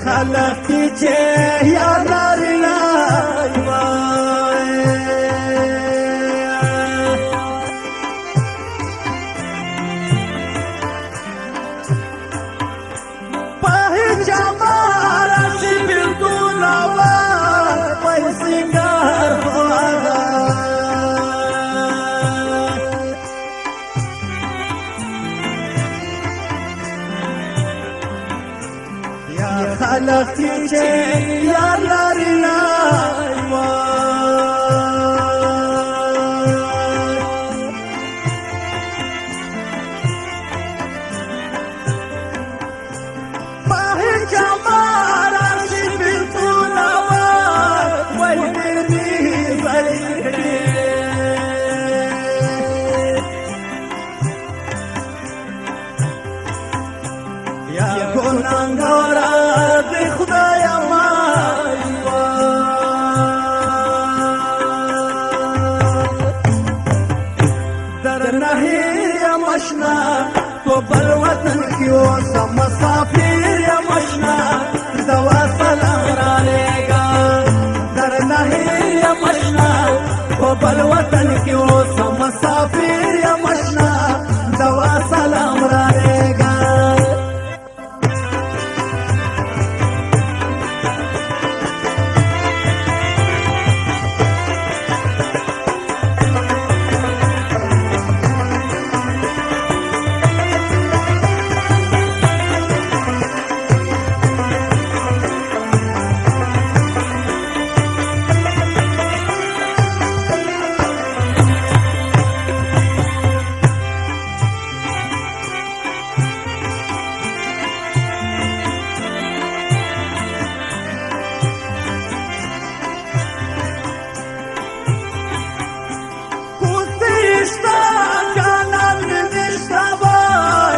خلق چې یا نارینه په جما راشي بلتون اول په سنگار خلق چې یا نارینه په جما راشي بلتون اول وای دې بلکړي یا ګناهګار مشنا تو بل وطن کی اوسم مسافر